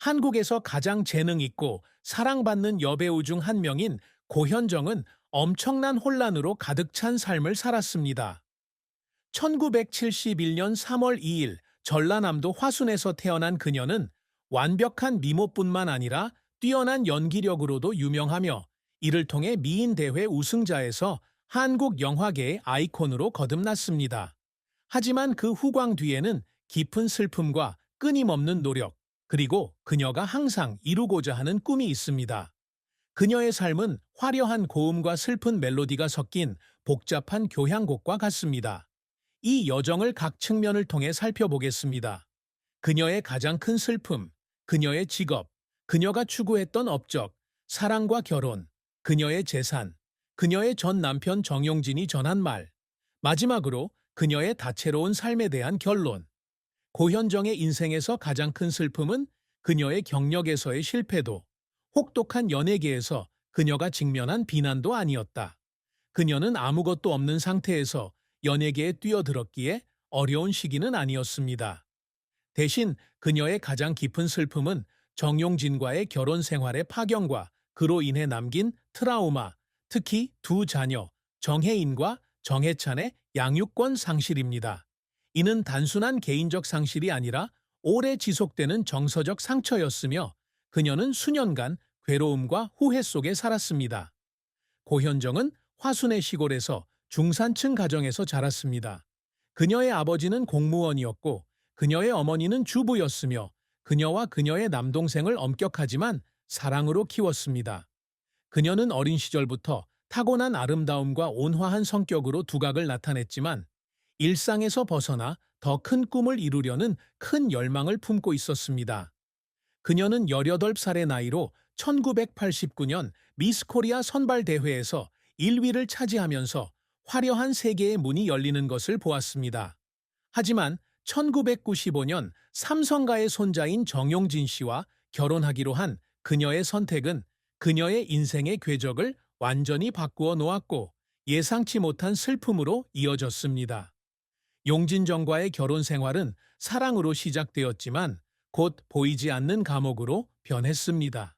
한국에서 가장 재능 있고 사랑받는 여배우 중 한 명인 고현정은 엄청난 혼란으로 가득 찬 삶을 살았습니다. 1971년 3월 2일 전라남도 화순에서 태어난 그녀는 완벽한 미모뿐만 아니라 뛰어난 연기력으로도 유명하며 이를 통해 미인대회 우승자에서 한국 영화계의 아이콘으로 거듭났습니다. 하지만 그 후광 뒤에는 깊은 슬픔과 끊임없는 노력, 그리고 그녀가 항상 이루고자 하는 꿈이 있습니다. 그녀의 삶은 화려한 고음과 슬픈 멜로디가 섞인 복잡한 교향곡과 같습니다. 이 여정을 각 측면을 통해 살펴보겠습니다. 그녀의 가장 큰 슬픔, 그녀의 직업, 그녀가 추구했던 업적, 사랑과 결혼, 그녀의 재산, 그녀의 전 남편 정용진이 전한 말, 마지막으로 그녀의 다채로운 삶에 대한 결론. 고현정의 인생에서 가장 큰 슬픔은 그녀의 경력에서의 실패도, 혹독한 연예계에서 그녀가 직면한 비난도 아니었다. 그녀는 아무것도 없는 상태에서 연예계에 뛰어들었기에 어려운 시기는 아니었습니다. 대신 그녀의 가장 깊은 슬픔은 정용진과의 결혼 생활의 파경과 그로 인해 남긴 트라우마, 특히 두 자녀, 정혜인과 정혜찬의 양육권 상실입니다. 이는 단순한 개인적 상실이 아니라 오래 지속되는 정서적 상처였으며 그녀는 수년간 괴로움과 후회 속에 살았습니다. 고현정은 화순의 시골에서 중산층 가정에서 자랐습니다. 그녀의 아버지는 공무원이었고 그녀의 어머니는 주부였으며 그녀와 그녀의 남동생을 엄격하지만 사랑으로 키웠습니다. 그녀는 어린 시절부터 타고난 아름다움과 온화한 성격으로 두각을 나타냈지만 일상에서 벗어나 더 큰 꿈을 이루려는 큰 열망을 품고 있었습니다. 그녀는 18살의 나이로 1989년 미스 코리아 선발대회에서 1위를 차지하면서 화려한 세계의 문이 열리는 것을 보았습니다. 하지만 1995년 삼성가의 손자인 정용진 씨와 결혼하기로 한 그녀의 선택은 그녀의 인생의 궤적을 완전히 바꾸어 놓았고 예상치 못한 슬픔으로 이어졌습니다. 용진정과의 결혼 생활은 사랑으로 시작되었지만 곧 보이지 않는 감옥으로 변했습니다.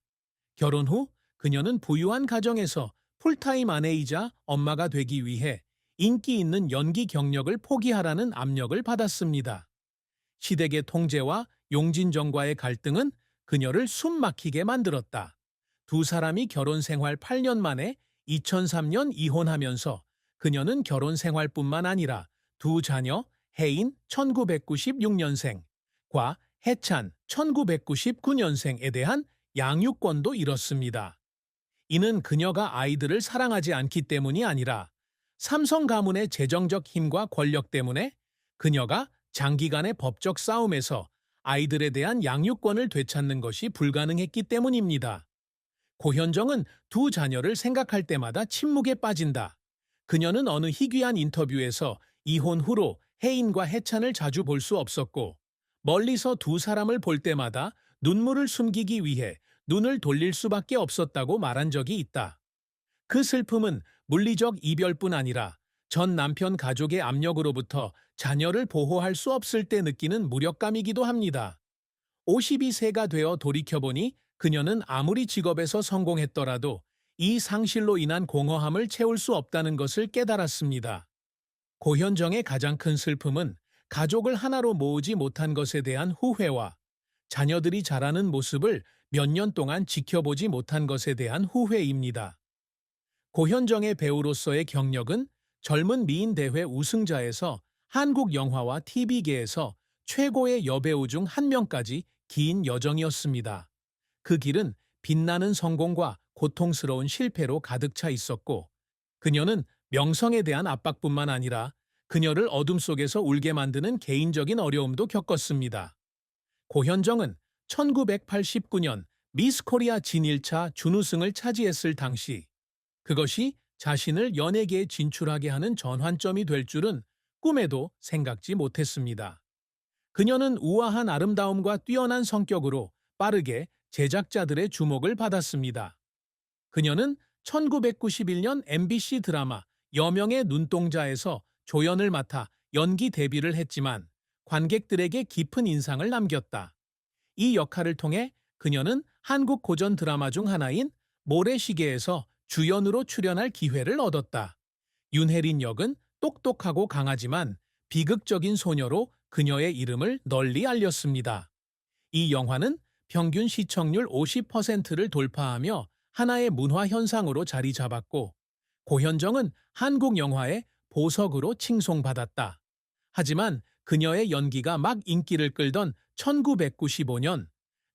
결혼 후 그녀는 부유한 가정에서 풀타임 아내이자 엄마가 되기 위해 인기 있는 연기 경력을 포기하라는 압력을 받았습니다. 시댁의 통제와 용진정과의 갈등은 그녀를 숨막히게 만들었다. 두 사람이 결혼 생활 8년 만에 2003년 이혼하면서 그녀는 결혼 생활뿐만 아니라 두 자녀 혜인 1996년생과 혜찬 1999년생에 대한 양육권도 잃었습니다. 이는 그녀가 아이들을 사랑하지 않기 때문이 아니라 삼성 가문의 재정적 힘과 권력 때문에 그녀가 장기간의 법적 싸움에서 아이들에 대한 양육권을 되찾는 것이 불가능했기 때문입니다. 고현정은 두 자녀를 생각할 때마다 침묵에 빠진다. 그녀는 어느 희귀한 인터뷰에서 이혼 후로 혜인과 혜찬을 자주 볼 수 없었고 멀리서 두 사람을 볼 때마다 눈물을 숨기기 위해 눈을 돌릴 수밖에 없었다고 말한 적이 있다. 그 슬픔은 물리적 이별뿐 아니라 전 남편 가족의 압력으로부터 자녀를 보호할 수 없을 때 느끼는 무력감이기도 합니다. 52세가 되어 돌이켜보니 그녀는 아무리 직업에서 성공했더라도 이 상실로 인한 공허함을 채울 수 없다는 것을 깨달았습니다. 고현정의 가장 큰 슬픔은 가족을 하나로 모으지 못한 것에 대한 후회와 자녀들이 자라는 모습을 몇 년 동안 지켜보지 못한 것에 대한 후회입니다. 고현정의 배우로서의 경력은 젊은 미인 대회 우승자에서 한국 영화와 TV계에서 최고의 여배우 중 한 명까지 긴 여정이었습니다. 그 길은 빛나는 성공과 고통스러운 실패로 가득 차 있었고 그녀는 명성에 대한 압박뿐만 아니라 그녀를 어둠 속에서 울게 만드는 개인적인 어려움도 겪었습니다. 고현정은 1989년 미스 코리아 진1차 준우승을 차지했을 당시 그것이 자신을 연예계에 진출하게 하는 전환점이 될 줄은 꿈에도 생각지 못했습니다. 그녀는 우아한 아름다움과 뛰어난 성격으로 빠르게 제작자들의 주목을 받았습니다. 그녀는 1991년 MBC 드라마 여명의 눈동자에서 조연을 맡아 연기 데뷔를 했지만 관객들에게 깊은 인상을 남겼다. 이 역할을 통해 그녀는 한국 고전 드라마 중 하나인 모래시계에서 주연으로 출연할 기회를 얻었다. 윤혜린 역은 똑똑하고 강하지만 비극적인 소녀로 그녀의 이름을 널리 알렸습니다. 이 영화는 평균 시청률 50%를 돌파하며 하나의 문화 현상으로 자리 잡았고, 고현정은 한국 영화의 보석으로 칭송받았다. 하지만 그녀의 연기가 막 인기를 끌던 1995년,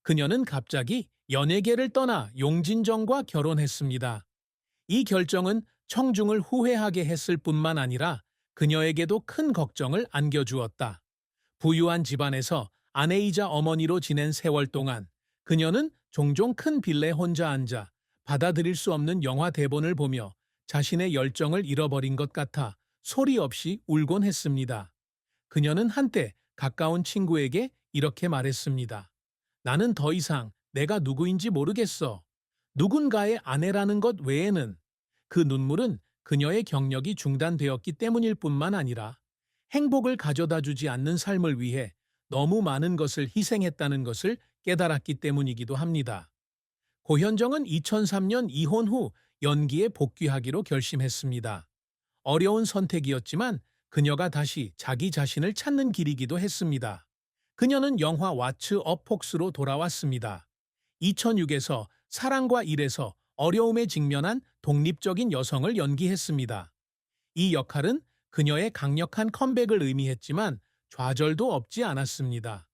그녀는 갑자기 연예계를 떠나 용진정과 결혼했습니다. 이 결정은 청중을 후회하게 했을 뿐만 아니라 그녀에게도 큰 걱정을 안겨주었다. 부유한 집안에서 아내이자 어머니로 지낸 세월 동안 그녀는 종종 큰 빌레 혼자 앉아 받아들일 수 없는 영화 대본을 보며 자신의 열정을 잃어버린 것 같아 소리 없이 울곤 했습니다. 그녀는 한때 가까운 친구에게 이렇게 말했습니다. 나는 더 이상 내가 누구인지 모르겠어. 누군가의 아내라는 것 외에는. 그 눈물은 그녀의 경력이 중단되었기 때문일 뿐만 아니라 행복을 가져다 주지 않는 삶을 위해 너무 많은 것을 희생했다는 것을 깨달았기 때문이기도 합니다. 고현정은 2003년 이혼 후 연기에 복귀하기로 결심했습니다. 어려운 선택이었지만 그녀가 다시 자기 자신을 찾는 길이기도 했습니다. 그녀는 영화 왓츠 업 폭스로 돌아왔습니다. 2006에서 사랑과 일에서 어려움에 직면한 독립적인 여성을 연기했습니다. 이 역할은 그녀의 강력한 컴백을 의미했지만 좌절도 없지 않았습니다.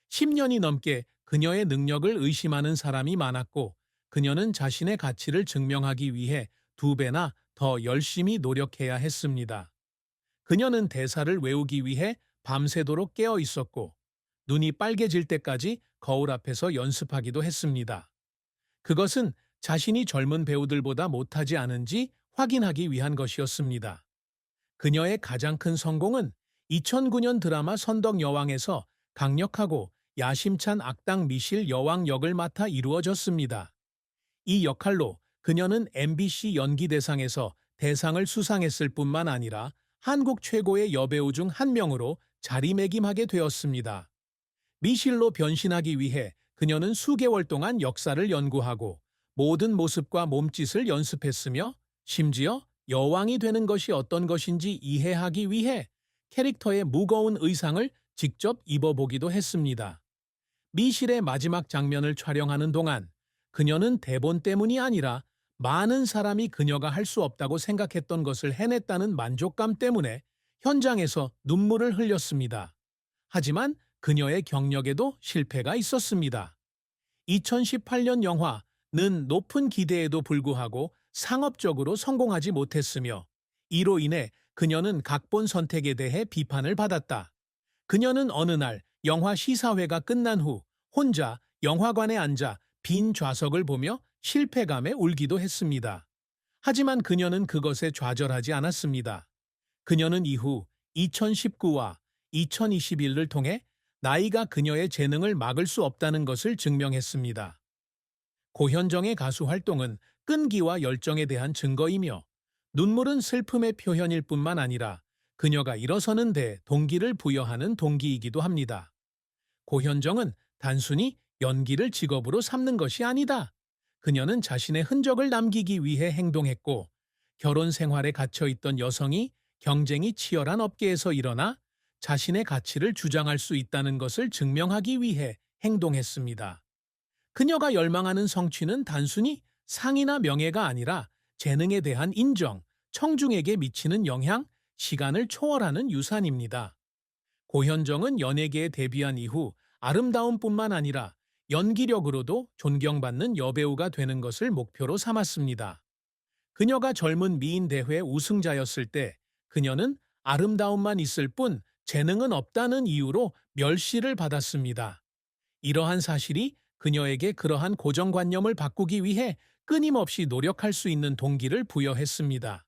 10년이 넘게 그녀의 능력을 의심하는 사람이 많았고, 그녀는 자신의 가치를 증명하기 위해 2배나 더 열심히 노력해야 했습니다. 그녀는 대사를 외우기 위해 밤새도록 깨어 있었고, 눈이 빨개질 때까지 거울 앞에서 연습하기도 했습니다. 그것은 자신이 젊은 배우들보다 못하지 않은지 확인하기 위한 것이었습니다. 그녀의 가장 큰 성공은 2009년 드라마 선덕여왕에서 강력하고 야심찬 악당 미실 여왕 역을 맡아 이루어졌습니다. 이 역할로 그녀는 MBC 연기대상에서 대상을 수상했을 뿐만 아니라 한국 최고의 여배우 중 한 명으로 자리매김하게 되었습니다. 미실로 변신하기 위해 그녀는 수개월 동안 역사를 연구하고 모든 모습과 몸짓을 연습했으며, 심지어 여왕이 되는 것이 어떤 것인지 이해하기 위해 캐릭터의 무거운 의상을 직접 입어보기도 했습니다. 미실의 마지막 장면을 촬영하는 동안 그녀는 대본 때문이 아니라 많은 사람이 그녀가 할 수 없다고 생각했던 것을 해냈다는 만족감 때문에 현장에서 눈물을 흘렸습니다. 하지만 그녀의 경력에도 실패가 있었습니다. 2018년 영화는 높은 기대에도 불구하고 상업적으로 성공하지 못했으며, 이로 인해 그녀는 각본 선택에 대해 비판을 받았다. 그녀는 어느 날 영화 시사회가 끝난 후 혼자 영화관에 앉아 빈 좌석을 보며 실패감에 울기도 했습니다. 하지만 그녀는 그것에 좌절하지 않았습니다. 그녀는 이후 2019와 2021을 통해 나이가 그녀의 재능을 막을 수 없다는 것을 증명했습니다. 고현정의 가수 활동은 끈기와 열정에 대한 증거이며, 눈물은 슬픔의 표현일 뿐만 아니라 그녀가 일어서는 데 동기를 부여하는 동기이기도 합니다. 고현정은 단순히 연기를 직업으로 삼는 것이 아니다. 그녀는 자신의 흔적을 남기기 위해 행동했고, 결혼 생활에 갇혀있던 여성이 경쟁이 치열한 업계에서 일어나 자신의 가치를 주장할 수 있다는 것을 증명하기 위해 행동했습니다. 그녀가 열망하는 성취는 단순히 상이나 명예가 아니라 재능에 대한 인정, 청중에게 미치는 영향, 시간을 초월하는 유산입니다. 고현정은 연예계에 데뷔한 이후 아름다움뿐만 아니라 연기력으로도 존경받는 여배우가 되는 것을 목표로 삼았습니다. 그녀가 젊은 미인 대회 우승자였을 때 그녀는 아름다움만 있을 뿐 재능은 없다는 이유로 멸시를 받았습니다. 이러한 사실이 그녀에게 그러한 고정관념을 바꾸기 위해 끊임없이 노력할 수 있는 동기를 부여했습니다.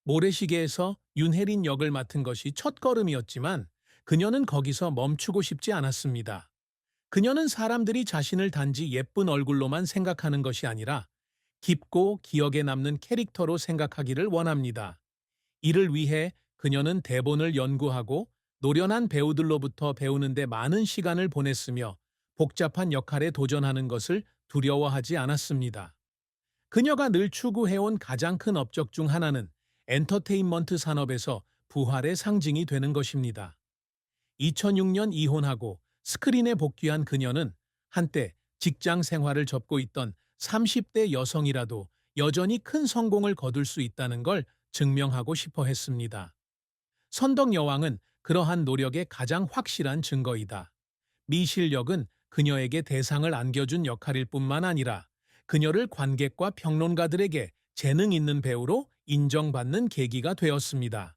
모래시계에서 윤혜린 역을 맡은 것이 첫걸음이었지만 그녀는 거기서 멈추고 싶지 않았습니다. 그녀는 사람들이 자신을 단지 예쁜 얼굴로만 생각하는 것이 아니라 깊고 기억에 남는 캐릭터로 생각하기를 원합니다. 이를 위해 그녀는 대본을 연구하고 노련한 배우들로부터 배우는 데 많은 시간을 보냈으며, 복잡한 역할에 도전하는 것을 두려워하지 않았습니다. 그녀가 늘 추구해온 가장 큰 업적 중 하나는 엔터테인먼트 산업에서 부활의 상징이 되는 것입니다. 2006년 이혼하고 스크린에 복귀한 그녀는 한때 직장 생활을 접고 있던 30대 여성이라도 여전히 큰 성공을 거둘 수 있다는 걸 증명하고 싶어 했습니다. 선덕 여왕은 그러한 노력의 가장 확실한 증거이다. 미 실력은 그녀에게 대상을 안겨준 역할일 뿐만 아니라 그녀를 관객과 평론가들에게 재능 있는 배우로 인정받는 계기가 되었습니다.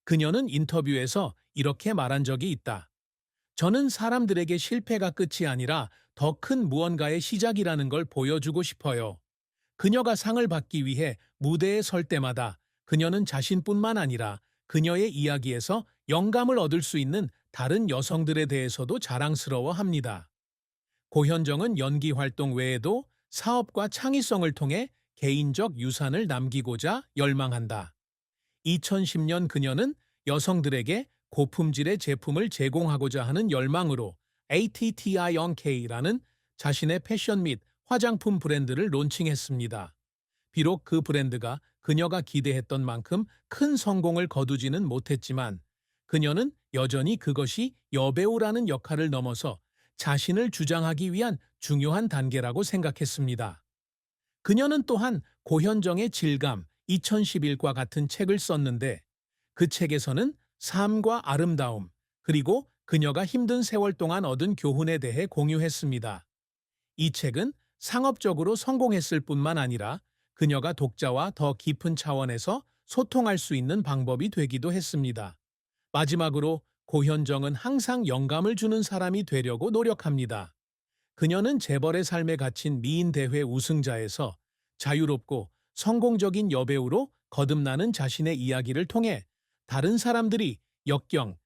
그녀는 인터뷰에서 이렇게 말한 적이 있다. 저는 사람들에게 실패가 끝이 아니라 더 큰 무언가의 시작이라는 걸 보여주고 싶어요. 그녀가 상을 받기 위해 무대에 설 때마다 그녀는 자신뿐만 아니라 그녀의 이야기에서 영감을 얻을 수 있는 다른 여성들에 대해서도 자랑스러워합니다. 고현정은 연기 활동 외에도 사업과 창의성을 통해 개인적 유산을 남기고자 열망한다. 2010년 그녀는 여성들에게 고품질의 제품을 제공하고자 하는 열망으로 ATTIONK라는 자신의 패션 및 화장품 브랜드를 론칭했습니다. 비록 그 브랜드가 그녀가 기대했던 만큼 큰 성공을 거두지는 못했지만 그녀는 여전히 그것이 여배우라는 역할을 넘어서 자신을 주장하기 위한 중요한 단계라고 생각했습니다. 그녀는 또한 고현정의 질감 2011과 같은 책을 썼는데 그 책에서는 삶과 아름다움 그리고 그녀가 힘든 세월 동안 얻은 교훈에 대해 공유했습니다. 이 책은 상업적으로 성공했을 뿐만 아니라 그녀가 독자와 더 깊은 차원에서 소통할 수 있는 방법이 되기도 했습니다. 마지막으로 고현정은 항상 영감을 주는 사람이 되려고 노력합니다. 그녀는 재벌의 삶에 갇힌 미인대회 우승자에서 자유롭고 성공적인 여배우로 거듭나는 자신의 이야기를 통해 다른 사람들이 역경,